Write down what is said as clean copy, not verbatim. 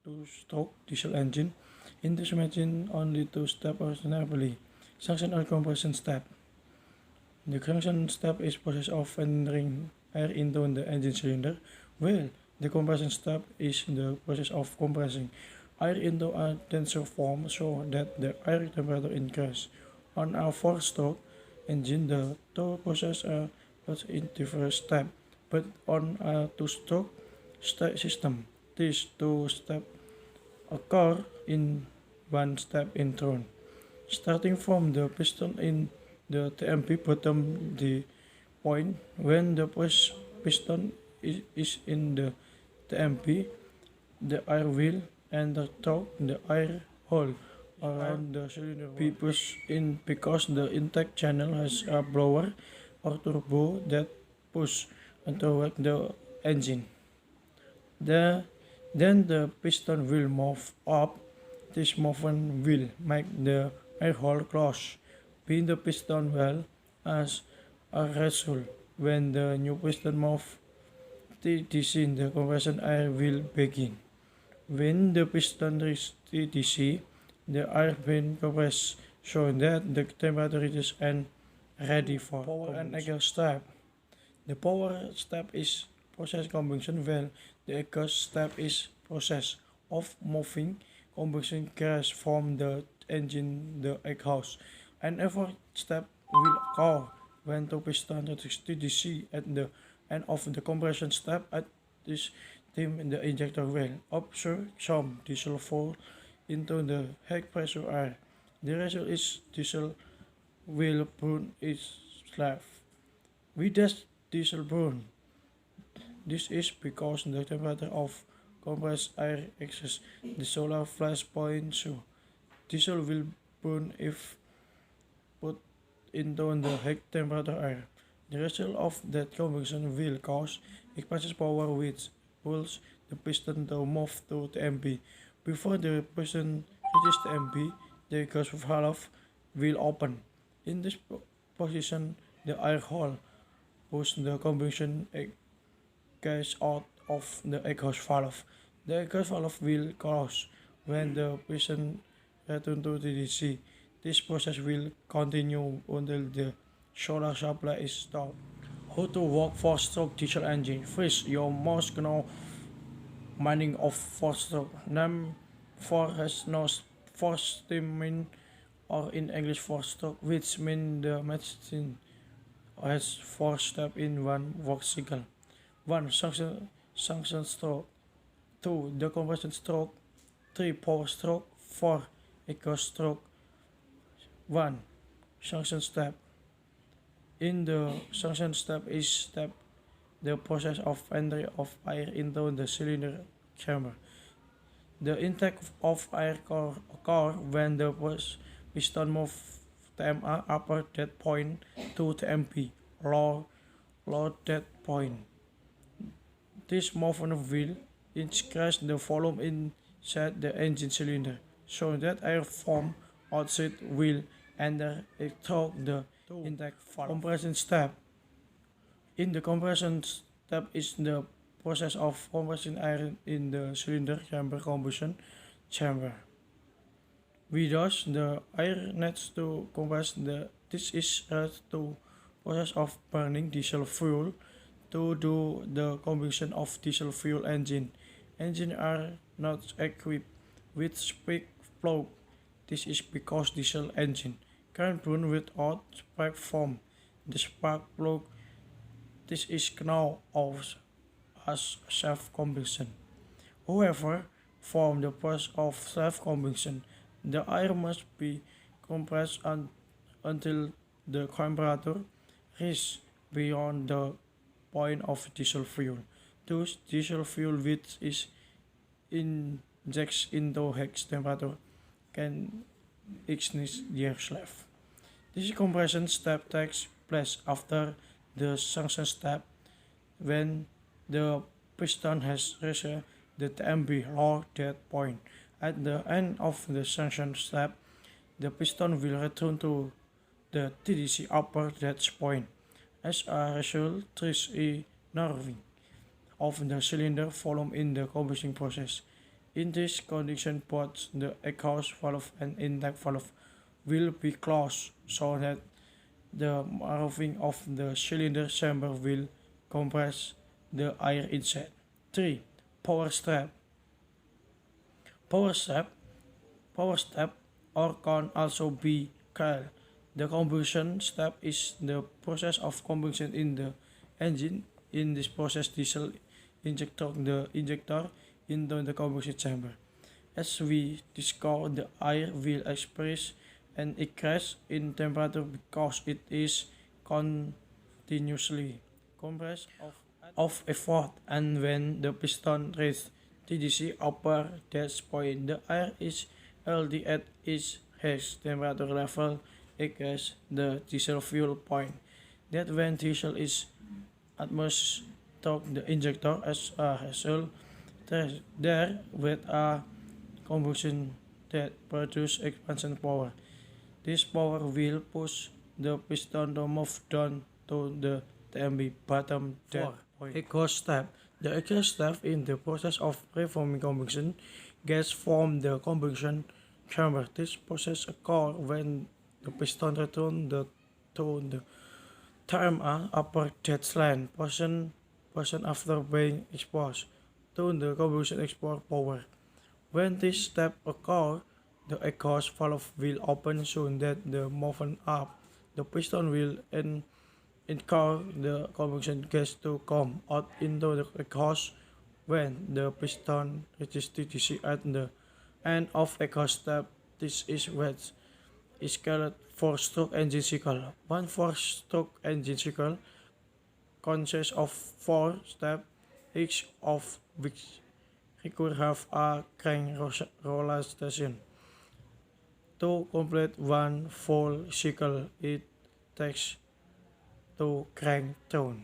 two-stroke diesel engine. In this machine, only two steps are normally suction or compression step. The suction step is process of entering air into the engine cylinder, while the compression step is the process of compressing air into a denser form so that the air temperature increases. On a four-stroke engine, the two processes are put in different steps, but on a two-stroke system, these two steps occur in one step in turn. Starting from the piston in the TMP bottom the point when the piston is in the TMP, the air wheel and the torque, the air hole around the cylinder be pushed in because the intake channel has a blower or turbo that push toward the engine. The, then the piston will move up. This movement will make the air hole close behind the piston well. As a result, when the new piston moves TDC, the compression air will begin. When the piston reaches TDC, the air will compress so that the temperature is and ready for power and exhaust step. The power step is process combustion while the exhaust step is process of moving combustion gas from the engine the exhaust. And every step will occur when two pistons reach TDC at the end of the compression step. At this time the injector will absorb some diesel fuel into the high pressure air. The result is diesel will burn its slave. With this diesel burn, this is because the temperature of compressed air exceeds the solar flash point, so diesel will burn if put into the high temperature air. The result of that combustion will cause expansion power which pulls the piston to move to TMP. Before the piston reaches TMP, the exhaust valve will open. In this position, the air hole pushes the combustion gas out of the exhaust valve. The exhaust valve will close when the piston returns to the DC. This process will continue until the solar supply is stopped. How to work four-stroke diesel engine? First, you must know meaning of four-stroke. Name four has no four steam or in English four-stroke, which means the machine has four steps in one work cycle. 1. Suction stroke. 2. The compression stroke. 3. Power stroke. 4. Exhaust stroke. 1. Suction step. In the suction step is step the process of entry of air into the cylinder chamber. The intake of air occurs when the piston moves TMA upper that point to TMP lower that point. This movement will increase the volume inside the engine cylinder so that air from outside will enter through the intake valve. Compression step. In the compression step is the process of compressing air in the cylinder chamber combustion chamber. Without the air needs to compress this is to process of burning diesel fuel to do the combustion of diesel fuel engine. Engines are not equipped with spark plug. This is because diesel engine can burn without spark from the spark plug. This is known as self-combustion. However, for the process of self-combustion, the air must be compressed until the temperature reaches beyond the point of diesel fuel. Thus, diesel fuel which is injected into high temperature can ignite the slave. This compression step takes place after the suction step when the piston has reached the TMP lower dead point. At the end of the suction step, the piston will return to the TDC upper dead point. As a result, there is a narrowing of the cylinder volume in the combustion process. In this condition, both the exhaust valve and intake valve will be closed so that the moving of the cylinder chamber will compress the air inside. 3. Power step. Power step, power step, or can also be called the combustion step, is the process of combustion in the engine. In this process, diesel injector the injector into the combustion chamber. As we discussed, the air will express an increase in temperature because it is continuously compressed of effort, and when the piston reaches TDC upper that point, the air is already at its highest temperature level equals the diesel fuel point. That when diesel is atmospheric, the injector as a result there with a combustion that produces expansion power. This power will push the piston to move down to the TMB bottom dead point. Exhaust step. The exhaust step in the process of reforming combustion gas from the combustion chamber. This process occurs when the piston returns to the term upper deadline portion after being exposed to the combustion export power. When this step occurs, the exhaust valve will open so that the movement up the piston will encourage the combustion gas to come out into the exhaust. When the piston reaches TDC at the end of exhaust step, this is what is called four-stroke engine cycle. One four-stroke engine cycle consists of 4 steps, each of which require have a crank roller station. To complete one full cycle, it takes 2 crank turns.